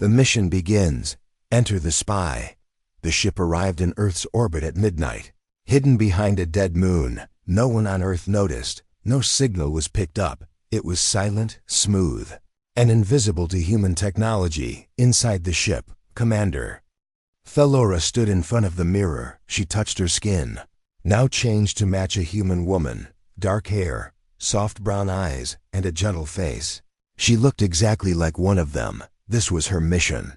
The mission begins. Enter the spy. The ship arrived in Earth's orbit at midnight. Hidden behind a dead moon, no one on Earth noticed. No signal was picked up. It was silent, smooth, and invisible to human technology. Inside the ship, Commander Thelora stood in front of the mirror. She touched her skin, now changed to match a human woman. Dark hair, soft brown eyes, and a gentle face. She looked exactly like one of them. This was her mission.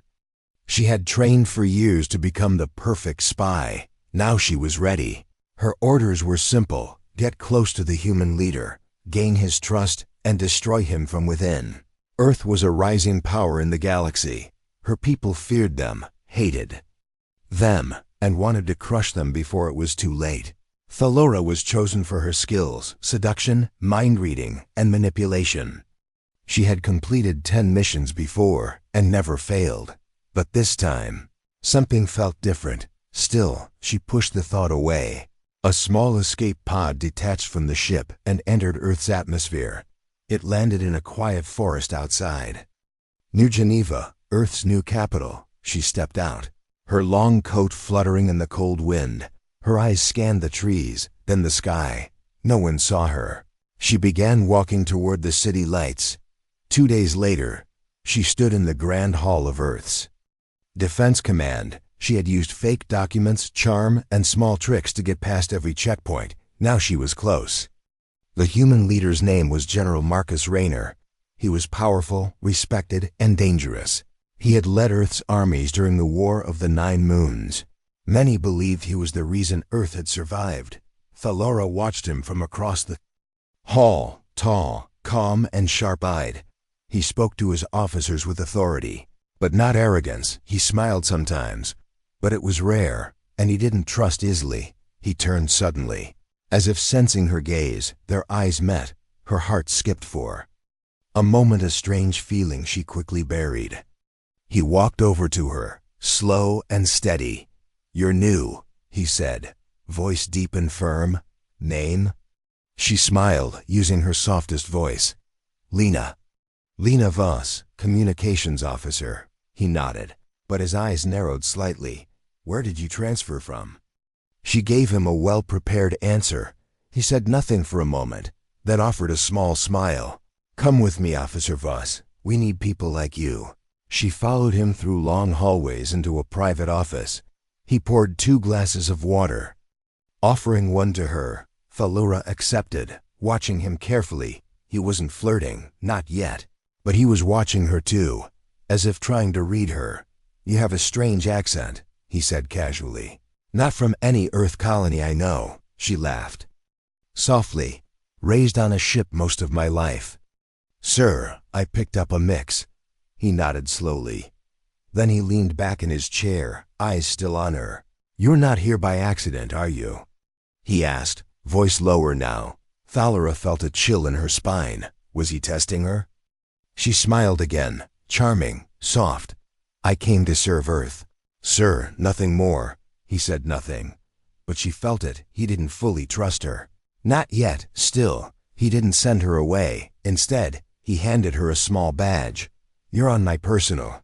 She had trained for years to become the perfect spy. Now she was ready. Her orders were simple: get close to the human leader, gain his trust, and destroy him from within. Earth was a rising power in the galaxy. Her people feared them, hated them, and wanted to crush them before it was too late. Thelora was chosen for her skills: seduction, mind-reading, and manipulation. She had completed 10 missions before and never failed. But this time, something felt different. Still, she pushed the thought away. A small escape pod detached from the ship and entered Earth's atmosphere. It landed in a quiet forest outside New Geneva, Earth's new capital. She stepped out, her long coat fluttering in the cold wind. Her eyes scanned the trees, then the sky. No one saw her. She began walking toward the city lights. 2 days later, she stood in the Grand Hall of Earth's Defense Command. She had used fake documents, charm, and small tricks to get past every checkpoint. Now she was close. The human leader's name was General Marcus Raynor. He was powerful, respected, and dangerous. He had led Earth's armies during the War of the 9 Moons. Many believed he was the reason Earth had survived. Thelora watched him from across the hall, tall, calm, and sharp-eyed. He spoke to his officers with authority, but not arrogance. He smiled sometimes, but it was rare, and he didn't trust easily. He turned suddenly. As if sensing her gaze, their eyes met. Her heart skipped for a moment, a strange feeling she quickly buried. He walked over to her, slow and steady. "You're new," he said, voice deep and firm. "Name?" She smiled, using her softest voice. "Lena." "Lena Voss, communications officer." He nodded, but his eyes narrowed slightly. "Where did you transfer from?" She gave him a well-prepared answer. He said nothing for a moment, then offered a small smile. "Come with me, Officer Voss. We need people like you." She followed him through long hallways into a private office. He poured 2 glasses of water, offering one to her. Thelora accepted, watching him carefully. He wasn't flirting, not yet, but he was watching her too, as if trying to read her. "You have a strange accent," he said casually. "Not from any Earth colony I know." She laughed softly. "Raised on a ship most of my life." "Sir, I picked up a mix." He nodded slowly. Then he leaned back in his chair, eyes still on her. "You're not here by accident, are you?" he asked, voice lower now. Thelora felt a chill in her spine. Was he testing her? She smiled again, charming, soft. "I came to serve Earth." "Sir, nothing more." He said nothing, but she felt it. He didn't fully trust her. Not yet. Still, he didn't send her away. Instead, he handed her a small badge. "You're on my personal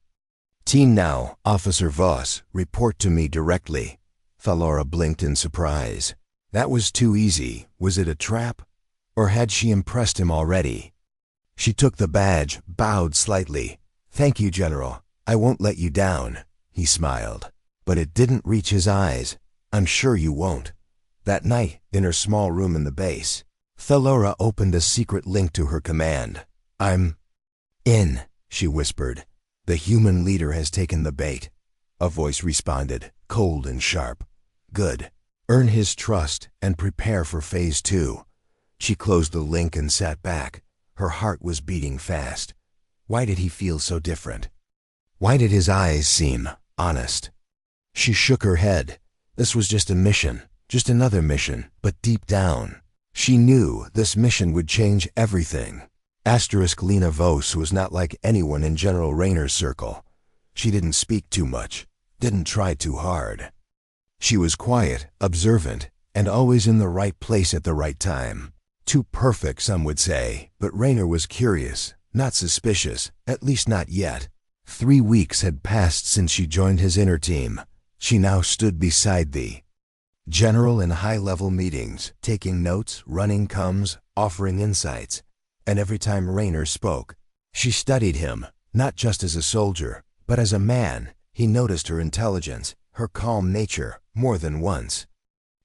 team now, Officer Voss. Report to me directly." Thelora blinked in surprise. That was too easy. Was it a trap? Or had she impressed him already? She took the badge, bowed slightly. "Thank you, General. I won't let you down." He smiled, but it didn't reach his eyes. "I'm sure you won't." That night, in her small room in the base, Thelora opened a secret link to her command. "I'm in," she whispered. "The human leader has taken the bait." A voice responded, cold and sharp. "Good. Earn his trust and prepare for Phase 2. She closed the link and sat back. Her heart was beating fast. Why did he feel so different? Why did his eyes seem honest? She shook her head. This was just a mission, just another mission, but deep down, she knew this mission would change everything. Lena Voss was not like anyone in General Raynor's circle. She didn't speak too much, didn't try too hard. She was quiet, observant, and always in the right place at the right time. Too perfect, some would say, but Raynor was curious, not suspicious, at least not yet. 3 weeks had passed since she joined his inner team. She now stood beside the general in high-level meetings, taking notes, running comms, offering insights. And every time Rayner spoke, she studied him, not just as a soldier, but as a man. He noticed her intelligence, her calm nature, more than once.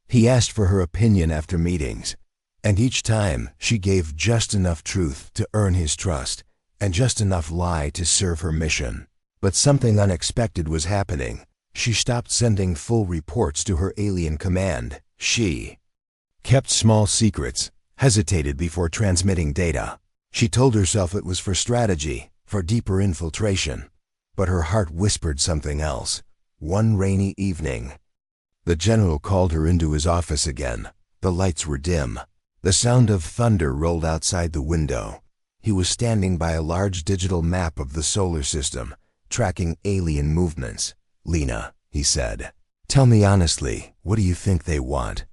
He asked for her opinion after meetings, and each time she gave just enough truth to earn his trust, and just enough lie to serve her mission. But something unexpected was happening. She stopped sending full reports to her alien command. She kept small secrets, hesitated before transmitting data. She told herself it was for strategy, for deeper infiltration. But her heart whispered something else. One rainy evening, the general called her into his office again. The lights were dim. The sound of thunder rolled outside the window. He was standing by a large digital map of the solar system, tracking alien movements. "Lena," he said, "tell me honestly, what do you think they want?"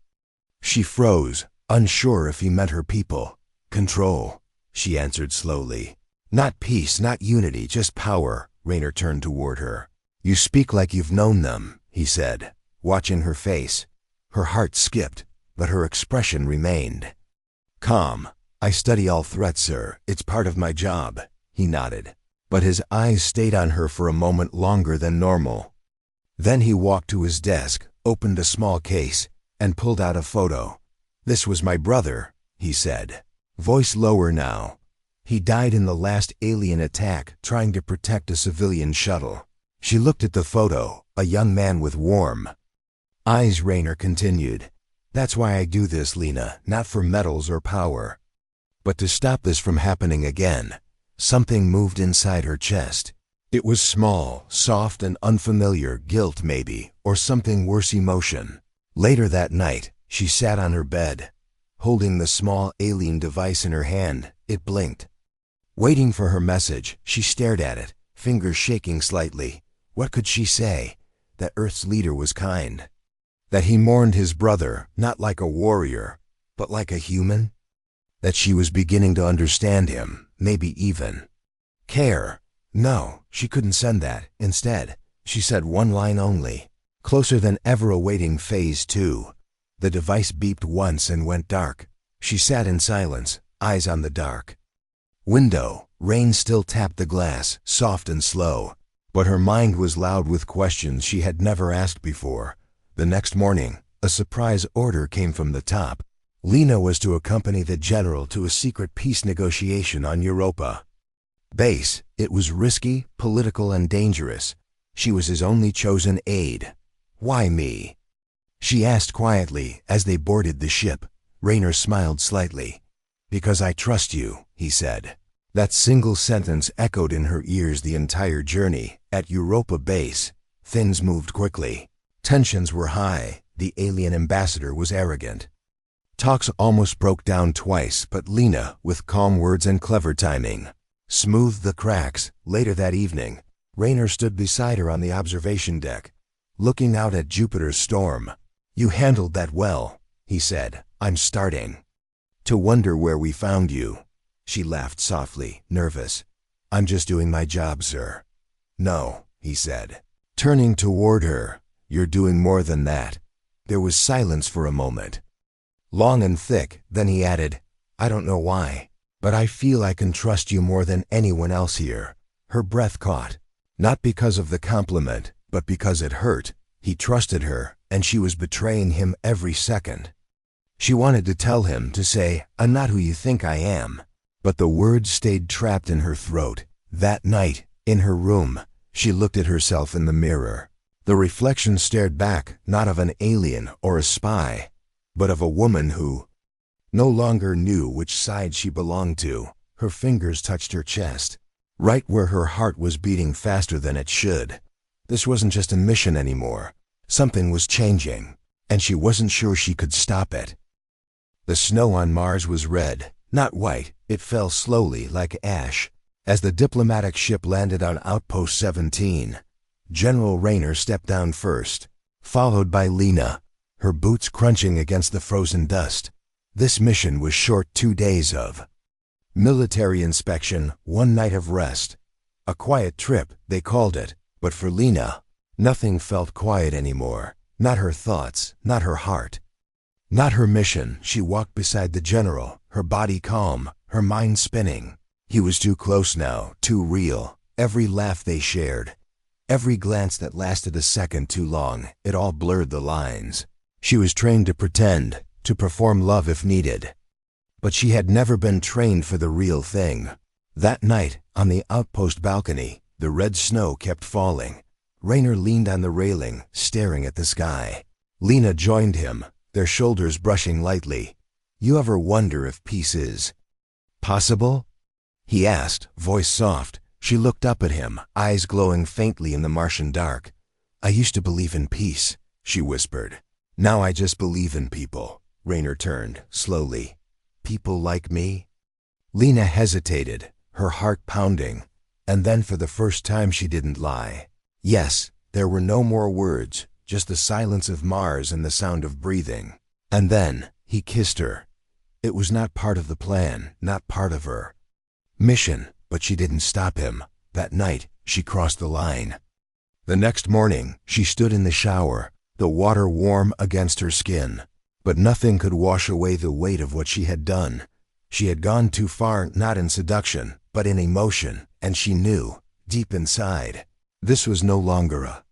She froze, unsure if he meant her people. "Control," she answered slowly. "Not peace, not unity, just power." Rayner turned toward her. "You speak like you've known them," he said, watching her face. Her heart skipped, but her expression remained calm. "I study all threats, sir. It's part of my job." He nodded, but his eyes stayed on her for a moment longer than normal. Then he walked to his desk, opened a small case, and pulled out a photo. "This was my brother," he said, voice lower now. "He died in the last alien attack trying to protect a civilian shuttle." She looked at the photo, a young man with warm eyes. Rayner continued, "That's why I do this, Lena, not for medals or power, but to stop this from happening again." Something moved inside her chest. It was small, soft and unfamiliar, guilt maybe, or something worse, emotion. Later that night, she sat on her bed, holding the small alien device in her hand. It blinked. Waiting for her message, she stared at it, fingers shaking slightly. What could she say? That Earth's leader was kind. That he mourned his brother, not like a warrior, but like a human. That she was beginning to understand him, maybe even care. No, she couldn't send that. Instead, she said one line only. Closer than ever, awaiting phase 2. The device beeped once and went dark. She sat in silence, eyes on the dark window. Rain still tapped the glass, soft and slow, but her mind was loud with questions she had never asked before. The next morning, a surprise order came from the top. Lena was to accompany the general to a secret peace negotiation on Europa base. It was risky, political, and dangerous. She was his only chosen aide. "Why me?" she asked quietly as they boarded the ship. Rayner smiled slightly. "Because I trust you," he said. That single sentence echoed in her ears the entire journey. At Europa base, things moved quickly. Tensions were high. The alien ambassador was arrogant. Talks almost broke down twice, but Lena, with calm words and clever timing, smoothed the cracks. Later that evening, Rayner stood beside her on the observation deck, looking out at Jupiter's storm. "You handled that well," he said. "I'm starting to wonder where we found you." She laughed softly, nervous. "I'm just doing my job, sir." "No," he said, turning toward her. "You're doing more than that." There was silence for a moment, long and thick. Then he added, "I don't know why, but I feel I can trust you more than anyone else here." Her breath caught, not because of the compliment, but because it hurt. He trusted her, and she was betraying him every second. She wanted to tell him, to say, "I'm not who you think I am," but the words stayed trapped in her throat. That night, in her room, she looked at herself in the mirror. The reflection stared back, not of an alien or a spy, but of a woman who no longer knew which side she belonged to. Her fingers touched her chest, right where her heart was beating faster than it should. This wasn't just a mission anymore. Something was changing, and she wasn't sure she could stop it. The snow on Mars was red, not white. It fell slowly like ash. As the diplomatic ship landed on Outpost 17, General Rayner stepped down first, followed by Lena, her boots crunching against the frozen dust. This mission was short: 2 days of military inspection, 1 night of rest. A quiet trip, they called it, but for Lena, nothing felt quiet anymore. Not her thoughts, not her heart. Not her mission. She walked beside the general, her body calm, her mind spinning. He was too close now, too real. Every laugh they shared, every glance that lasted a second too long, it all blurred the lines. She was trained to pretend, to perform love if needed. But she had never been trained for the real thing. That night, on the outpost balcony, the red snow kept falling. Raynor leaned on the railing, staring at the sky. Lena joined him, their shoulders brushing lightly. "You ever wonder if peace is possible?" he asked, voice soft. She looked up at him, eyes glowing faintly in the Martian dark. "I used to believe in peace," she whispered. "Now I just believe in people." Raynor turned, slowly. "People like me?" Lena hesitated, her heart pounding, and then for the first time she didn't lie. Yes, there were no more words, just the silence of Mars and the sound of breathing. And then, he kissed her. It was not part of the plan, not part of her mission, but she didn't stop him. That night, she crossed the line. The next morning, she stood in the shower, the water warm against her skin. But nothing could wash away the weight of what she had done. She had gone too far, not in seduction, but in emotion, and she knew, deep inside, this was no longer a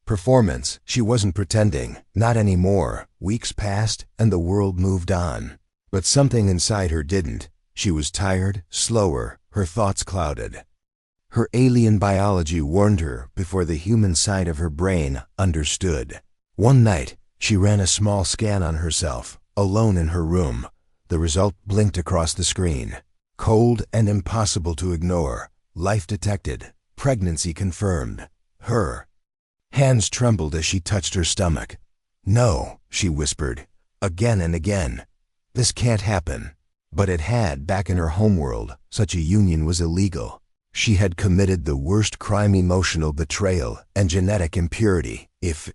performance. She wasn't pretending, not anymore. Weeks passed, and the world moved on. But something inside her didn't. She was tired, slower, her thoughts clouded. Her alien biology warned her before the human side of her brain understood. One night, she ran a small scan on herself, alone in her room. The result blinked across the screen. Cold and impossible to ignore. Life detected. Pregnancy confirmed. Her hands trembled as she touched her stomach. "No," she whispered, again and again. "This can't happen." But it had. Back in her homeworld, such a union was illegal. She had committed the worst crime: emotional betrayal and genetic impurity. If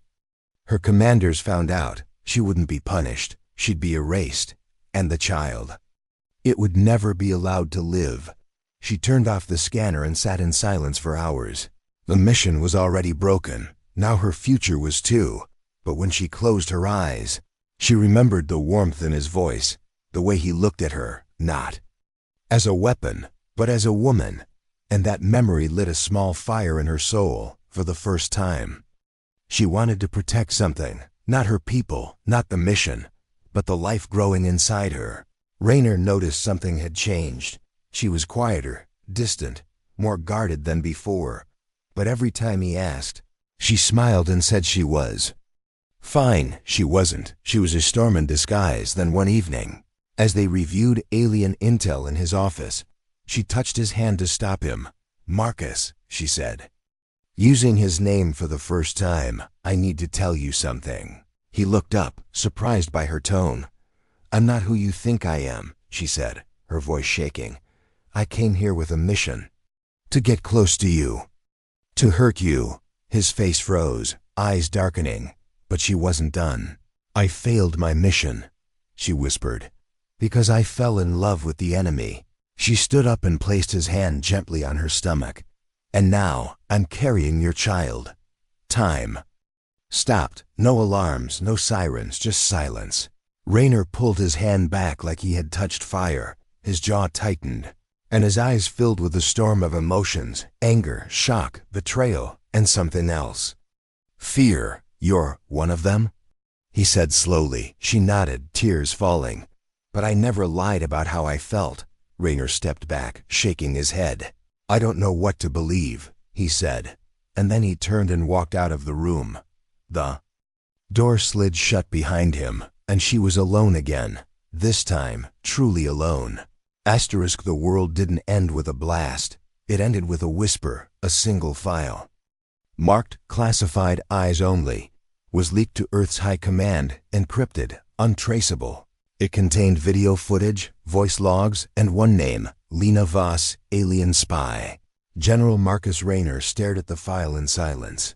her commanders found out, she wouldn't be punished. She'd be erased. And the child, it would never be allowed to live. She turned off the scanner and sat in silence for hours. The mission was already broken. Now her future was too. But when she closed her eyes, she remembered the warmth in his voice, the way he looked at her, not as a weapon, but as a woman. And that memory lit a small fire in her soul for the first time. She wanted to protect something, not her people, not the mission, but the life growing inside her. Raynor noticed something had changed. She was quieter, distant, more guarded than before. But every time he asked, she smiled and said she was fine. She wasn't. She was a storm in disguise. Then one evening, as they reviewed alien intel in his office, she touched his hand to stop him. "Marcus," she said, using his name for the first time, "I need to tell you something." He looked up, surprised by her tone. "I'm not who you think I am," she said, her voice shaking. "I came here with a mission. To get close to you. To hurt you." His face froze, eyes darkening. But she wasn't done. "I failed my mission," she whispered, "because I fell in love with the enemy." She stood up and placed his hand gently on her stomach. "And now, I'm carrying your child." Time stopped. No alarms, no sirens, just silence. Raynor pulled his hand back like he had touched fire. His jaw tightened, and his eyes filled with a storm of emotions: anger, shock, betrayal, and something else. "Fear. You're one of them?" he said slowly. She nodded, tears falling. "But I never lied about how I felt." Raynor stepped back, shaking his head. "I don't know what to believe," he said, and then he turned and walked out of the room. The door slid shut behind him, and she was alone again. This time, truly alone. The world didn't end with a blast. It ended with a whisper, a single file. Marked classified eyes only. Was leaked to Earth's high command, encrypted, untraceable. It contained video footage, voice logs, and one name: Lena Voss, alien spy. General Marcus Raynor stared at the file in silence.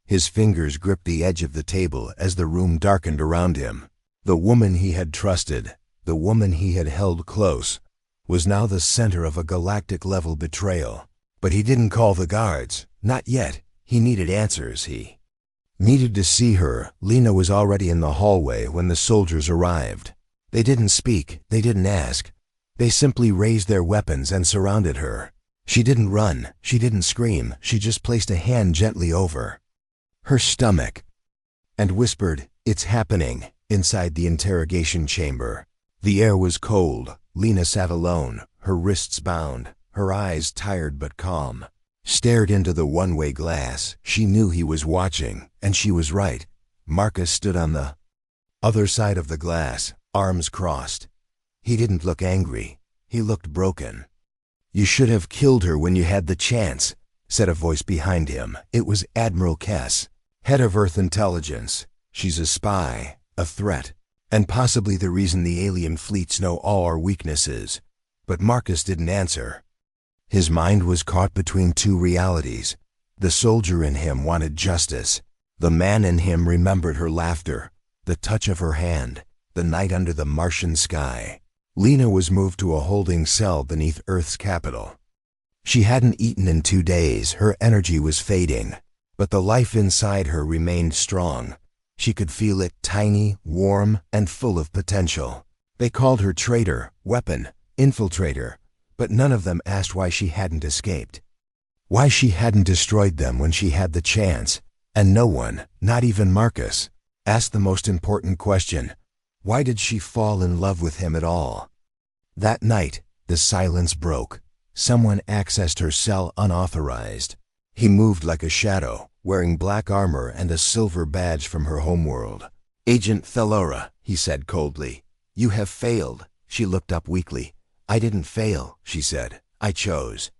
His fingers gripped the edge of the table as the room darkened around him. The woman he had trusted, the woman he had held close, was now the center of a galactic-level betrayal. But he didn't call the guards. Not yet. He needed answers. He needed to see her. Lena was already in the hallway when the soldiers arrived. They didn't speak. They didn't ask. They simply raised their weapons and surrounded her. She didn't run. She didn't scream. She just placed a hand gently over her stomach and whispered, "It's happening," inside the interrogation chamber. The air was cold. Lena sat alone, her wrists bound, her eyes tired but calm. Stared into the one-way glass. She knew he was watching, and she was right. Marcus stood on the other side of the glass, arms crossed. He didn't look angry. He looked broken. "You should have killed her when you had the chance," said a voice behind him. It was Admiral Kess, head of Earth Intelligence. "She's a spy, a threat, and possibly the reason the alien fleets know all our weaknesses." But Marcus didn't answer. His mind was caught between two realities. The soldier in him wanted justice. The man in him remembered her laughter, the touch of her hand, the night under the Martian sky. Lena was moved to a holding cell beneath Earth's capital. She hadn't eaten in 2 days. Her energy was fading, but the life inside her remained strong. She could feel it, tiny, warm, and full of potential. They called her traitor, weapon, infiltrator, but none of them asked why she hadn't escaped. Why she hadn't destroyed them when she had the chance. And no one, not even Marcus, asked the most important question. Why did she fall in love with him at all? That night, the silence broke. Someone accessed her cell unauthorized. He moved like a shadow, wearing black armor and a silver badge from her homeworld. "Agent Thelora," he said coldly. "You have failed." She looked up weakly. "I didn't fail," she said. "I chose."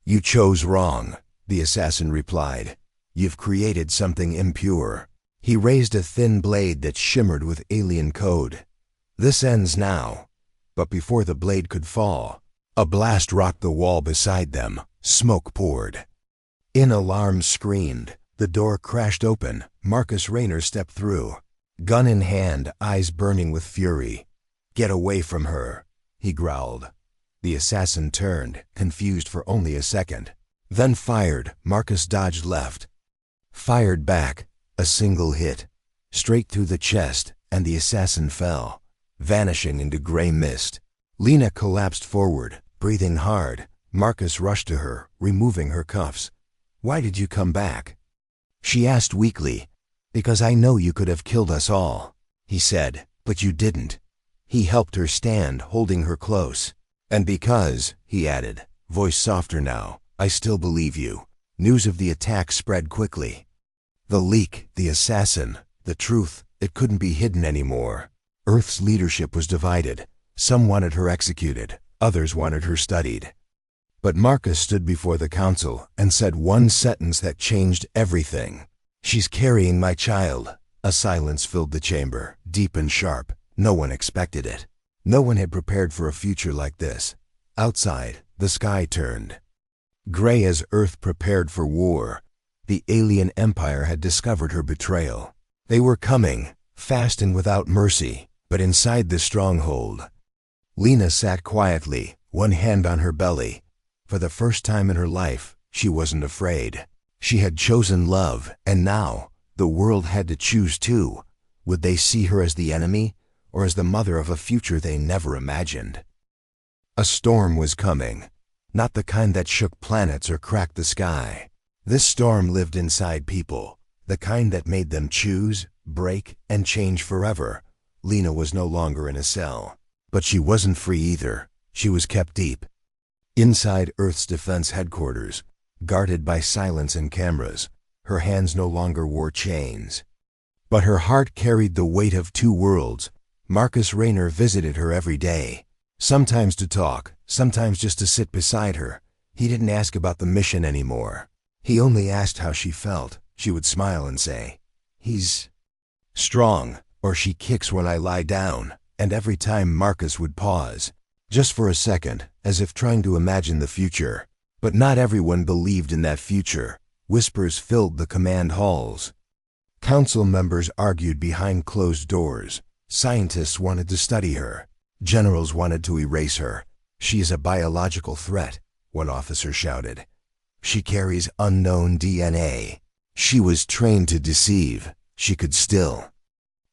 "You chose wrong," the assassin replied. "You've created something impure." He raised a thin blade that shimmered with alien code. "This ends now." But before the blade could fall, a blast rocked the wall beside them. Smoke poured. In alarm screamed. The door crashed open. Marcus Raynor stepped through, gun in hand, eyes burning with fury. "Get away from her," he growled. The assassin turned, confused for only a second, then fired. Marcus dodged left, fired back. A single hit, straight through the chest, and the assassin fell, vanishing into gray mist. Lena collapsed forward, breathing hard. Marcus rushed to her, removing her cuffs. "Why did you come back?" she asked weakly. "Because I know you could have killed us all," he said, "but you didn't." He helped her stand, holding her close. "And because," he added, voice softer now, "I still believe you." News of the attack spread quickly. The leak, the assassin, the truth, it couldn't be hidden anymore. Earth's leadership was divided. Some wanted her executed, others wanted her studied. But Marcus stood before the council and said one sentence that changed everything. "She's carrying my child." A silence filled the chamber, deep and sharp. No one expected it. No one had prepared for a future like this. Outside, the sky turned gray as Earth prepared for war. The alien empire had discovered her betrayal. They were coming, fast and without mercy, but inside the stronghold. Lena sat quietly, one hand on her belly. For the first time in her life, she wasn't afraid. She had chosen love, and now, the world had to choose too. Would they see her as the enemy, or as the mother of a future they never imagined? A storm was coming, not the kind that shook planets or cracked the sky. This storm lived inside people, the kind that made them choose, break, and change forever. Lena was no longer in a cell. But she wasn't free either. She was kept deep inside Earth's defense headquarters, guarded by silence and cameras. Her hands no longer wore chains, but her heart carried the weight of two worlds. Marcus Raynor visited her every day, sometimes to talk, sometimes just to sit beside her. He didn't ask about the mission anymore. He only asked how she felt. She would smile and say, "He's strong," or "She kicks when I lie down." And every time Marcus would pause, just for a second, as if trying to imagine the future. But not everyone believed in that future. Whispers filled the command halls. Council members argued behind closed doors. Scientists wanted to study her. Generals wanted to erase her. "She is a biological threat," one officer shouted. She carries unknown DNA. She was trained to deceive. She could still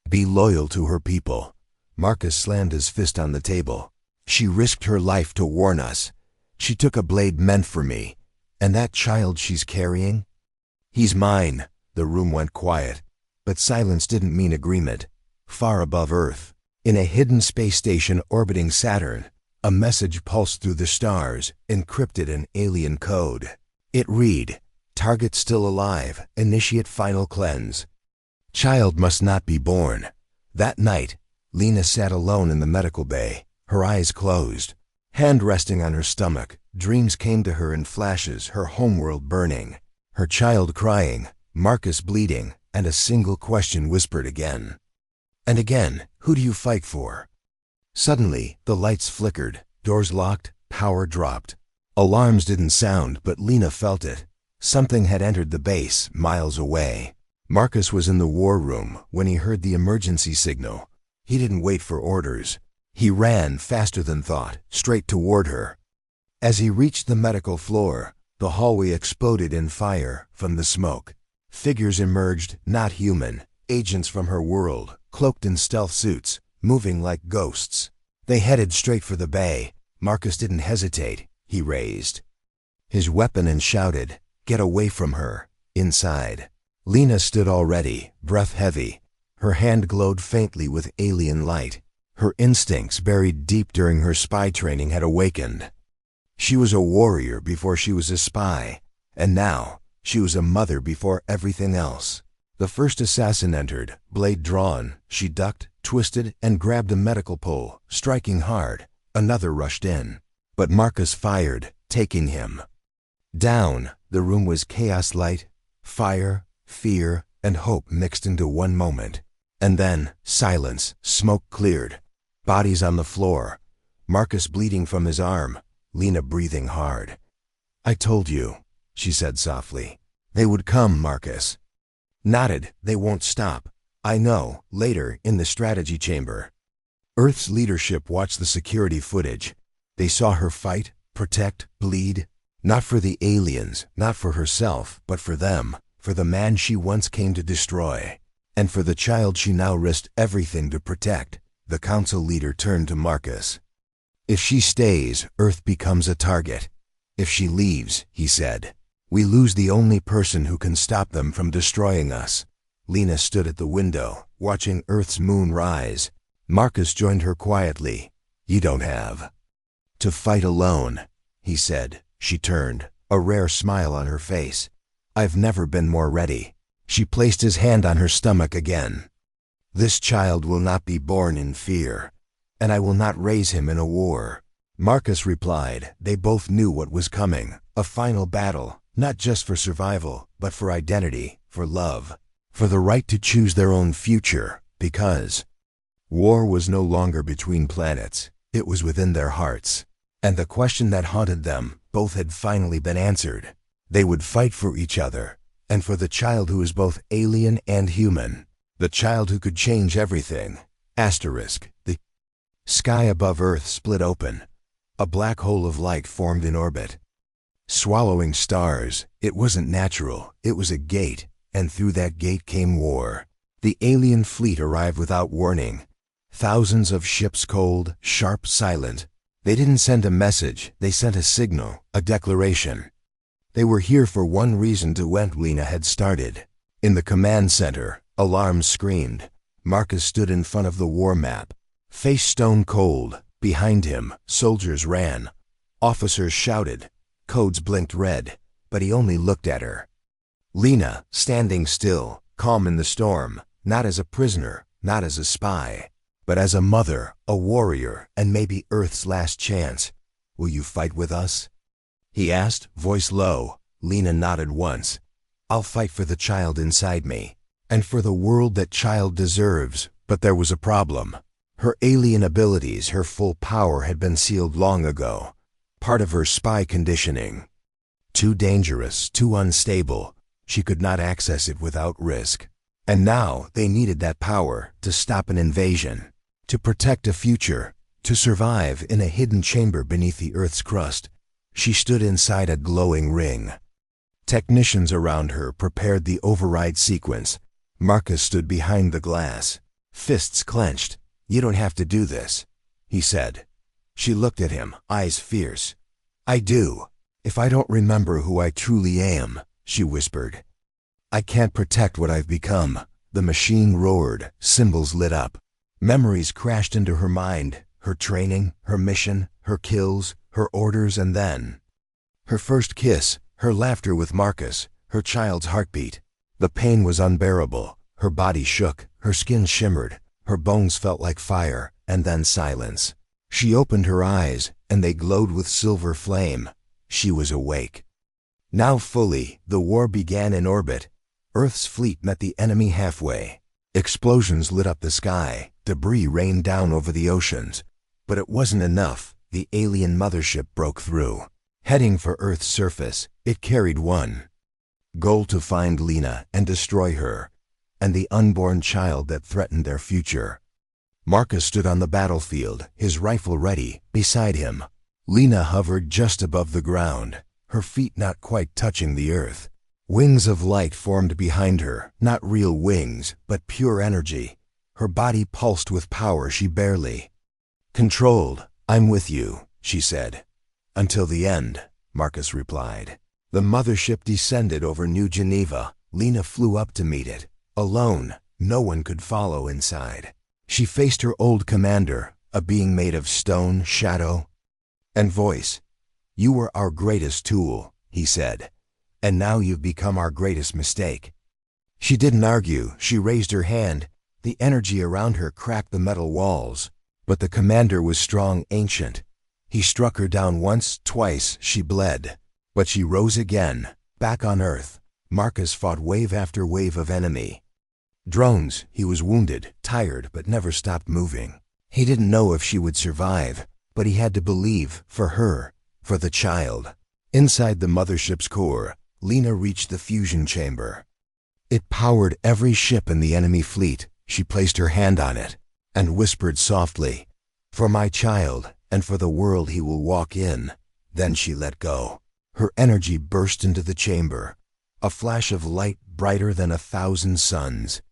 be loyal to her people. Marcus slammed his fist on the table. She risked her life to warn us. She took a blade meant for me. And that child she's carrying? He's mine. The room went quiet. But silence didn't mean agreement. Far above Earth, in a hidden space station orbiting Saturn, a message pulsed through the stars, encrypted in alien code. It read, "Target still alive. Initiate final cleanse. Child must not be born." That night, Lena sat alone in the medical bay, her eyes closed. Hand resting on her stomach, dreams came to her in flashes, her homeworld burning, her child crying, Marcus bleeding, and a single question whispered again and again, "Who do you fight for?" Suddenly, the lights flickered, doors locked, power dropped. Alarms didn't sound, but Lena felt it. Something had entered the base, miles away. Marcus was in the war room when he heard the emergency signal. He didn't wait for orders. He ran faster than thought, straight toward her. As he reached the medical floor, the hallway exploded in fire from the smoke. Figures emerged, not human, agents from her world, cloaked in stealth suits, moving like ghosts. They headed straight for the bay. Marcus didn't hesitate. He raised his weapon and shouted, "Get away from her." Inside, Lena stood all ready, breath heavy. Her hand glowed faintly with alien light. Her instincts, buried deep during her spy training, had awakened. She was a warrior before she was a spy, and now she was a mother before everything else. The first assassin entered, blade drawn. She ducked, twisted, and grabbed a medical pole, striking hard. Another rushed in, but Marcus fired, taking him down. The room was chaos, light, fire, fear, and hope mixed into one moment. And then, silence, smoke cleared. Bodies on the floor. Marcus bleeding from his arm. Lena breathing hard. "I told you," she said softly. "They would come." Marcus nodded. "They won't stop." "I know." Later, in the strategy chamber, Earth's leadership watched the security footage. They saw her fight, protect, bleed. Not for the aliens, not for herself, but for them, for the man she once came to destroy, and for the child she now risked everything to protect. The council leader turned to Marcus. "If she stays, Earth becomes a target. If she leaves," he said, "we lose the only person who can stop them from destroying us." Lena stood at the window, watching Earth's moon rise. Marcus joined her quietly. "You don't have to fight alone," he said. She turned, a rare smile on her face. "I've never been more ready." She placed his hand on her stomach again. "This child will not be born in fear, and I will not raise him in a war." Marcus replied. They both knew what was coming, a final battle, not just for survival, but for identity, for love, for the right to choose their own future, because war was no longer between planets, it was within their hearts. And the question that haunted them, both had finally been answered. They would fight for each other, and for the child who is both alien and human, the child who could change everything. Asterisk. The sky above Earth split open. A black hole of light formed in orbit, swallowing stars. It wasn't natural, it was a gate, and through that gate came war. The alien fleet arrived without warning. Thousands of ships, cold, sharp, silent. They didn't send a message, they sent a signal, a declaration. They were here for one reason, to end. Lena had started. In the command center, alarms screamed. Marcus stood in front of the war map, face stone cold. Behind him, soldiers ran. Officers shouted. Codes blinked red, but he only looked at her. Lena, standing still, calm in the storm, not as a prisoner, not as a spy, but as a mother, a warrior, and maybe Earth's last chance. "Will you fight with us?" he asked, voice low. Lena nodded once. "I'll fight for the child inside me, and for the world that child deserves." But there was a problem. Her alien abilities, her full power had been sealed long ago. Part of her spy conditioning. Too dangerous, too unstable. She could not access it without risk. And now they needed that power to stop an invasion, to protect a future, to survive in a hidden chamber beneath the Earth's crust. She stood inside a glowing ring. Technicians around her prepared the override sequence. Marcus stood behind the glass, fists clenched. "You don't have to do this," he said. She looked at him, eyes fierce. "I do. If I don't remember who I truly am," she whispered, "I can't protect what I've become." The machine roared, symbols lit up. Memories crashed into her mind, her training, her mission, her kills, her orders, and then her first kiss, her laughter with Marcus, her child's heartbeat. The pain was unbearable. Her body shook, her skin shimmered, her bones felt like fire, and then silence. She opened her eyes, and they glowed with silver flame. She was awake. Now fully, the war began in orbit. Earth's fleet met the enemy halfway. Explosions lit up the sky, debris rained down over the oceans. But it wasn't enough. The alien mothership broke through. Heading for Earth's surface, it carried one goal: to find Lena and destroy her, and the unborn child that threatened their future. Marcus stood on the battlefield, his rifle ready, beside him. Lena hovered just above the ground, her feet not quite touching the earth. Wings of light formed behind her, not real wings, but pure energy. Her body pulsed with power she barely controlled. "I'm with you," she said. "Until the end," Marcus replied. The mothership descended over New Geneva. Lena flew up to meet it. Alone, no one could follow inside. She faced her old commander, a being made of stone, shadow, and voice. "You were our greatest tool," he said, "and now you've become our greatest mistake." She didn't argue. She raised her hand. The energy around her cracked the metal walls. But the commander was strong, ancient. He struck her down once, twice. She bled. But she rose again. Back on Earth, Marcus fought wave after wave of enemy drones. He was wounded, tired, but never stopped moving. He didn't know if she would survive, but he had to believe, for her, for the child. Inside the mothership's core, Lena reached the fusion chamber. It powered every ship in the enemy fleet. She placed her hand on it and whispered softly, "For my child, and for the world he will walk in." Then she let go. Her energy burst into the chamber, a flash of light brighter than 1,000 suns.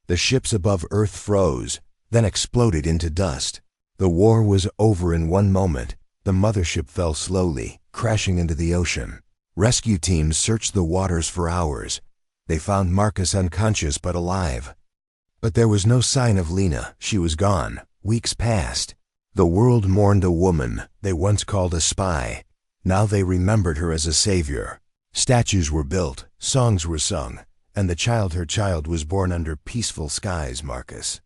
The ships above Earth froze, then exploded into dust. The war was over in one moment. The mothership fell slowly, crashing into the ocean. Rescue teams searched the waters for hours. They found Marcus unconscious but alive. But there was no sign of Lena. She was gone. Weeks passed. The world mourned a woman they once called a spy. Now they remembered her as a savior. Statues were built, songs were sung, and her child was born under peaceful skies. Marcus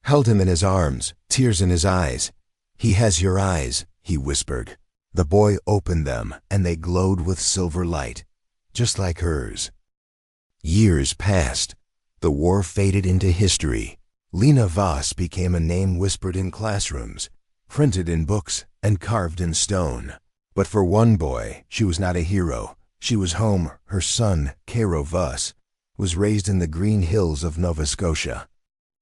held him in his arms, tears in his eyes. "He has your eyes," he whispered. The boy opened them, and they glowed with silver light, just like hers. Years passed. The war faded into history. Lena Voss became a name whispered in classrooms, printed in books, and carved in stone. But for one boy, she was not a hero. She was home. Her son, Cairo Voss, was raised in the green hills of Nova Scotia.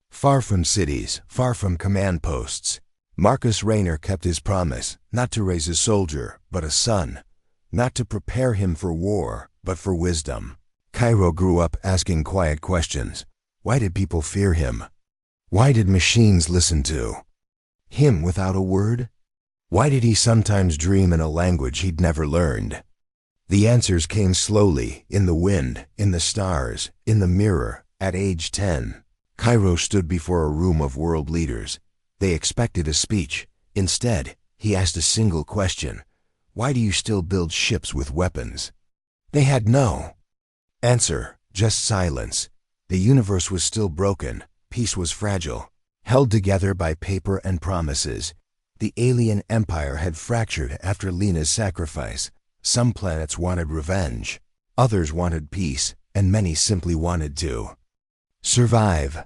Far from cities, far from command posts, Marcus Rayner kept his promise, not to raise a soldier, but a son. Not to prepare him for war, but for wisdom. Cairo grew up asking quiet questions. Why did people fear him? Why did machines listen to him without a word? Why did he sometimes dream in a language he'd never learned? The answers came slowly, in the wind, in the stars, in the mirror. At age 10, Cairo stood before a room of world leaders. They expected a speech. Instead, he asked a single question. Why do you still build ships with weapons? They had no answer, just silence. The universe was still broken. Peace was fragile, held together by paper and promises. The alien empire had fractured after Lena's sacrifice. Some planets wanted revenge, others wanted peace, and many simply wanted to survive.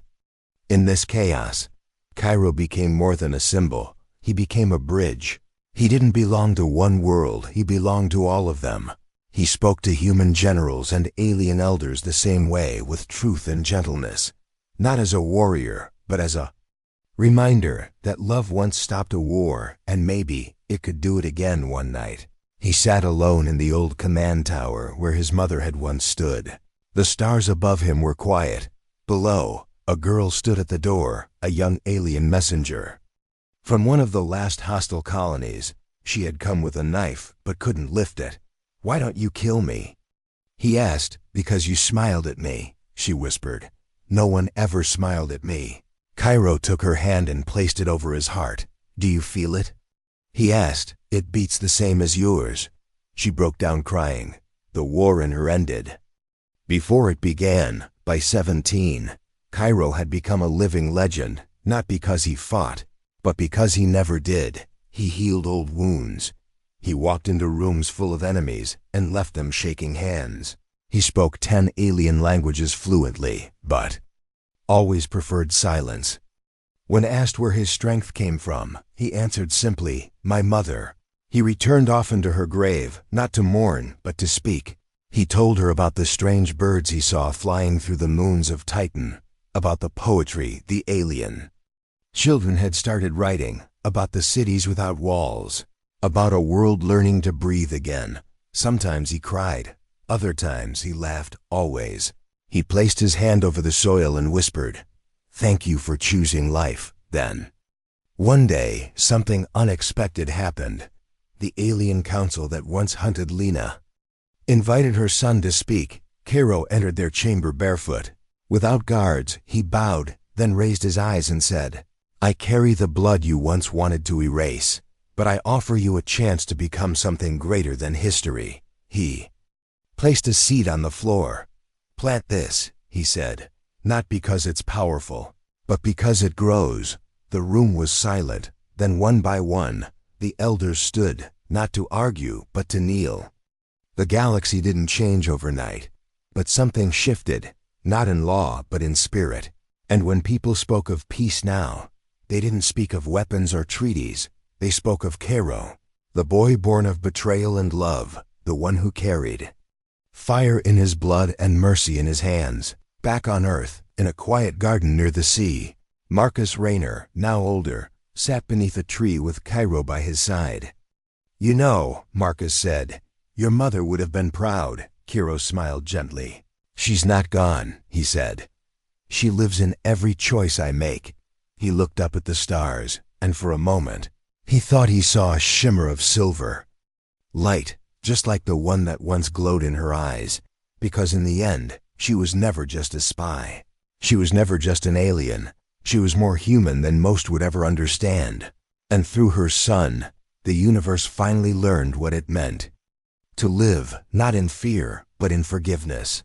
In this chaos, Cairo became more than a symbol. He became a bridge. He didn't belong to one world, he belonged to all of them. He spoke to human generals and alien elders the same way, with truth and gentleness. Not as a warrior, but as a reminder that love once stopped a war, and maybe it could do it again one night. He sat alone in the old command tower where his mother had once stood. The stars above him were quiet. Below, a girl stood at the door, a young alien messenger. From one of the last hostile colonies, she had come with a knife but couldn't lift it. "Why don't you kill me?" He asked. "Because you smiled at me," she whispered. "No one ever smiled at me." Cairo took her hand and placed it over his heart. "Do you feel it?" He asked. "It beats the same as yours." She broke down crying. The war in her ended. Before it began, by 17, Cairo had become a living legend, not because he fought, but because he never did. He healed old wounds. He walked into rooms full of enemies and left them shaking hands. He spoke 10 alien languages fluently, but always preferred silence. When asked where his strength came from, he answered simply, "My mother." He returned often to her grave, not to mourn, but to speak. He told her about the strange birds he saw flying through the moons of Titan, about the poetry, the alien. Children had started writing, about the cities without walls, about a world learning to breathe again. Sometimes he cried, other times he laughed, always. He placed his hand over the soil and whispered, "Thank you for choosing life." Then, one day, something unexpected happened. The alien council that once hunted Lena invited her son to speak. Cairo entered their chamber barefoot. Without guards, he bowed, then raised his eyes and said, "I carry the blood you once wanted to erase, but I offer you a chance to become something greater than history." He placed a seed on the floor. "Plant this," he said, "not because it's powerful, but because it grows." The room was silent. Then one by one, the elders stood, not to argue, but to kneel. The galaxy didn't change overnight, but something shifted, not in law, but in spirit. And when people spoke of peace now, they didn't speak of weapons or treaties. They spoke of Cairo, the boy born of betrayal and love, the one who carried fire in his blood and mercy in his hands. Back on Earth, in a quiet garden near the sea, Marcus Rayner, now older, sat beneath a tree with Cairo by his side. "You know," Marcus said, "your mother would have been proud." Cairo smiled gently. "She's not gone," he said. "She lives in every choice I make." He looked up at the stars, and for a moment, he thought he saw a shimmer of silver light, just like the one that once glowed in her eyes, because in the end, she was never just a spy. She was never just an alien. She was more human than most would ever understand. And through her son, the universe finally learned what it meant to live not in fear, but in forgiveness.